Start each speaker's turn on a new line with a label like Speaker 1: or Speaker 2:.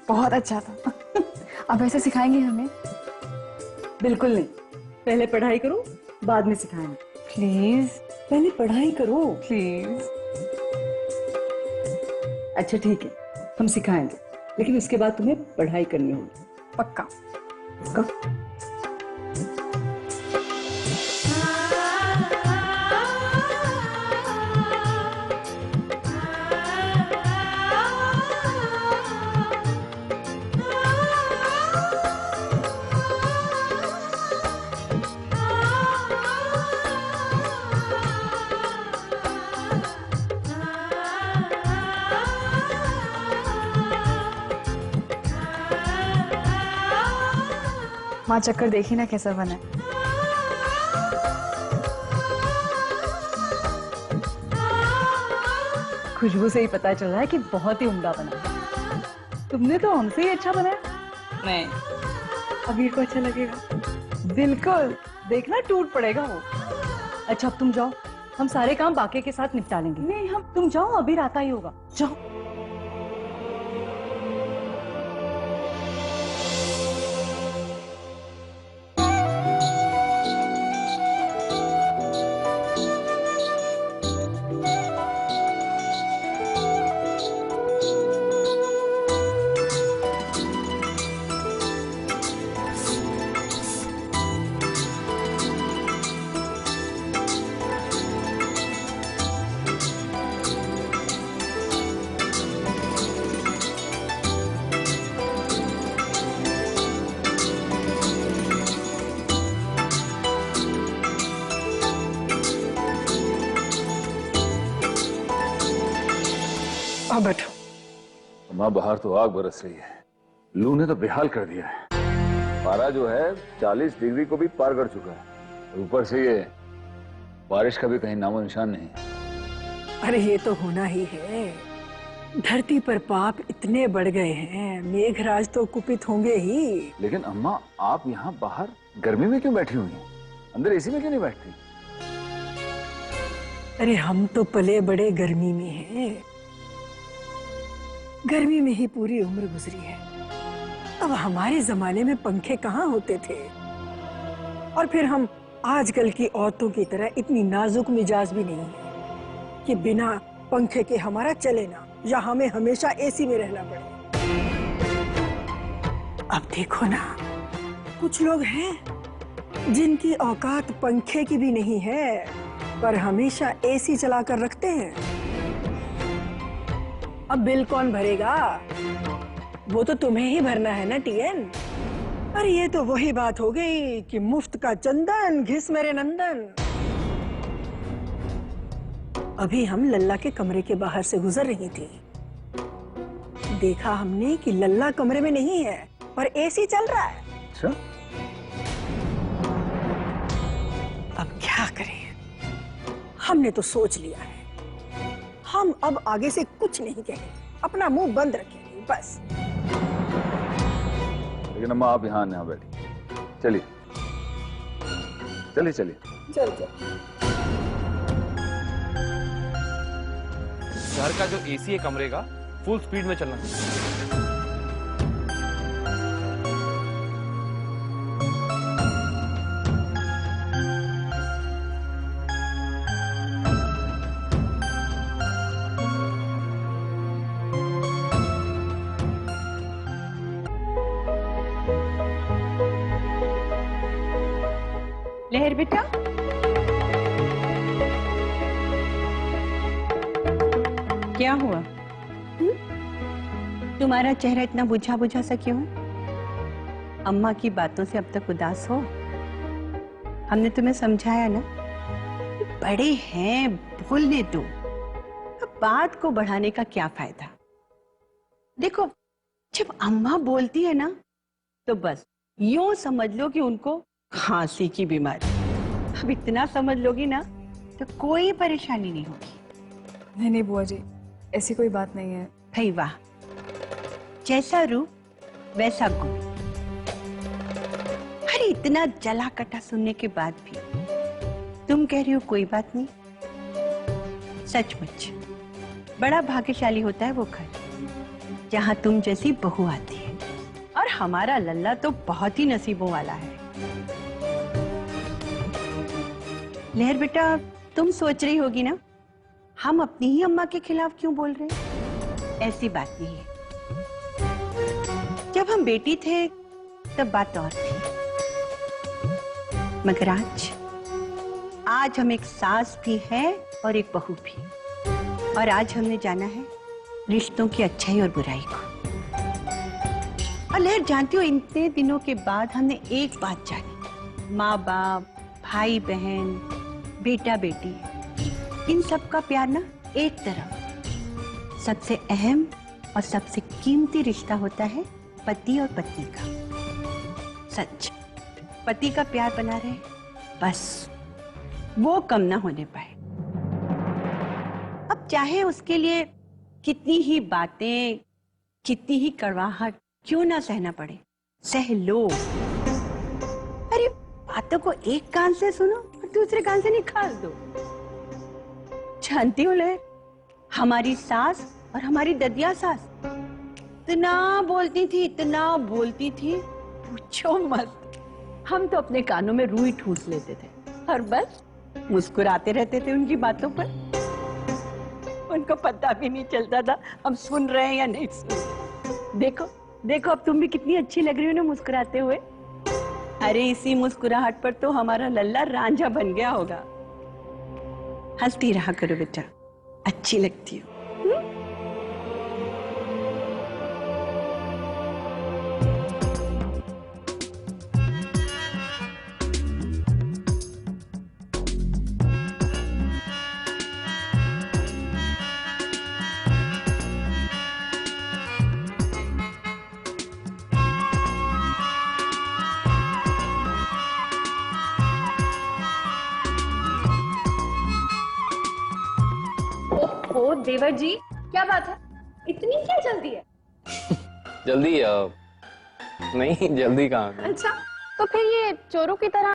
Speaker 1: बहुत अच्छा था। अब ऐसे सिखाएंगे हमें?
Speaker 2: बिल्कुल नहीं, पहले पढ़ाई करो बाद में सिखाएंगे।
Speaker 1: प्लीज
Speaker 2: पहले पढ़ाई करो।
Speaker 1: प्लीज।
Speaker 2: अच्छा ठीक है, हम सिखाएंगे, लेकिन उसके बाद तुम्हें पढ़ाई करनी होगी।
Speaker 1: पक्का।
Speaker 2: पक्का?
Speaker 1: माँ चक्कर देखी ना कैसा बना है।
Speaker 2: खुशबू से ही पता चल रहा है कि बहुत ही उम्दा बना है। तुमने तो हमसे ही अच्छा बनाया।
Speaker 1: नहीं, अबीर को अच्छा लगेगा।
Speaker 2: बिल्कुल, देखना टूट पड़ेगा वो। अच्छा अब तुम जाओ, हम सारे काम बाकी के साथ निपटा लेंगे।
Speaker 1: नहीं, हम
Speaker 2: तुम जाओ, अबीर आता ही होगा, जाओ।
Speaker 1: अब बैठो।
Speaker 3: माँ बाहर तो आग बरस रही है, लू ने तो बेहाल कर दिया है। पारा जो है 40 डिग्री को भी पार कर चुका है। ऊपर से ये बारिश का भी कहीं नामो निशान नहीं।
Speaker 4: अरे ये तो होना ही है, धरती पर पाप इतने बढ़ गए हैं, मेघराज तो कुपित होंगे ही।
Speaker 3: लेकिन अम्मा आप यहाँ बाहर गर्मी में क्यों बैठी हुई हैं? अंदर एसी में क्यों नहीं बैठती?
Speaker 4: अरे हम तो पले बड़े गर्मी में हैं, गर्मी में ही पूरी उम्र गुजरी है। अब हमारे जमाने में पंखे कहाँ होते थे, और फिर हम आजकल की औरतों की तरह इतनी नाजुक मिजाज भी नहीं है कि बिना पंखे के हमारा चले ना, या हमें हमेशा एसी में रहना पड़े। अब देखो ना, कुछ लोग हैं जिनकी औकात पंखे की भी नहीं है, पर हमेशा एसी चलाकर रखते हैं। अब बिल कौन भरेगा? वो तो तुम्हें ही भरना है ना टीएन। अरे ये तो वही बात हो गई कि मुफ्त का चंदन घिस मेरे नंदन। अभी हम लल्ला के कमरे के बाहर से गुजर रही थी, देखा हमने कि लल्ला कमरे में नहीं है, पर एसी चल रहा है।
Speaker 3: अच्छा?
Speaker 4: अब क्या करें, हमने तो सोच लिया है, हम अब आगे से कुछ नहीं कहेंगे, अपना मुंह बंद रखेंगे बस।
Speaker 3: लेकिन अम्मा आप यहाँ बैठी, चलिए चलिए चलिए।
Speaker 4: चल चल।
Speaker 5: घर का जो एसी है कमरे का, फुल स्पीड में चलना चाहिए।
Speaker 6: लहर बेटा, क्या हुआ? तुम्हारा चेहरा इतना बुझा बुझा सा क्यों है? अम्मा की बातों से अब तक उदास हो? हमने तुम्हें समझाया ना, बड़े हैं, बोलने दो। अब बात को बढ़ाने का क्या फायदा? देखो, जब अम्मा बोलती है ना, तो बस यूं समझ लो कि उनको खांसी की बीमारी। अब इतना समझ लोगी ना तो कोई परेशानी नहीं होगी।
Speaker 1: नहीं बुआ जी, ऐसी कोई बात नहीं है।
Speaker 6: भाई वाह, जैसा रूप वैसा गुण। अरे इतना जला कटा सुनने के बाद भी तुम कह रही हो कोई बात नहीं। सचमुच बड़ा भाग्यशाली होता है वो घर जहाँ तुम जैसी बहू आती है। और हमारा लल्ला तो बहुत ही नसीबों वाला है। लहर बेटा, तुम सोच रही होगी ना, हम अपनी ही अम्मा के खिलाफ क्यों बोल रहे हैं? ऐसी बात नहीं है। जब हम बेटी थे तब बात और थी, मगर आज हम एक सास भी है और एक बहू भी। और आज हमने जाना है रिश्तों की अच्छाई और बुराई को। और लहर, जानती हो, इतने दिनों के बाद हमने एक बात जानी, माँ बाप, भाई बहन, बेटा बेटी, इन सब का प्यार ना एक तरफ। सबसे अहम और सबसे कीमती रिश्ता होता है पति और पत्नी का। सच, पति का प्यार बना रहे, बस वो कम ना होने पाए। अब चाहे उसके लिए कितनी ही बातें, कितनी ही कड़वाहट क्यों ना सहना पड़े, सह लो। अरे बातों को एक कान से सुनो और दूसरे कान से निकाल दो। जानती हो ले, हमारी सास और हमारी ददिया सास इतना बोलती थी, पूछो मत। हम तो अपने कानों में रूई ठूस लेते थे और बस मुस्कुराते रहते थे उनकी बातों पर। उनको पता भी नहीं चलता था हम सुन रहे हैं या नहीं सुन रहे। देखो देखो, अब तुम भी कितनी अच्छी लग रही हो ना मुस्कुराते हुए। अरे इसी मुस्कुराहट पर तो हमारा लल्ला रांझा बन गया होगा। हंसती रहा करो बेटा, अच्छी लगती हो।
Speaker 7: ओ देवर जी, क्या बात है? इतनी क्या जल्दी है?
Speaker 5: जल्दी नहीं, जल्दी कहाँ?
Speaker 7: अच्छा, तो फिर ये चोरों की तरह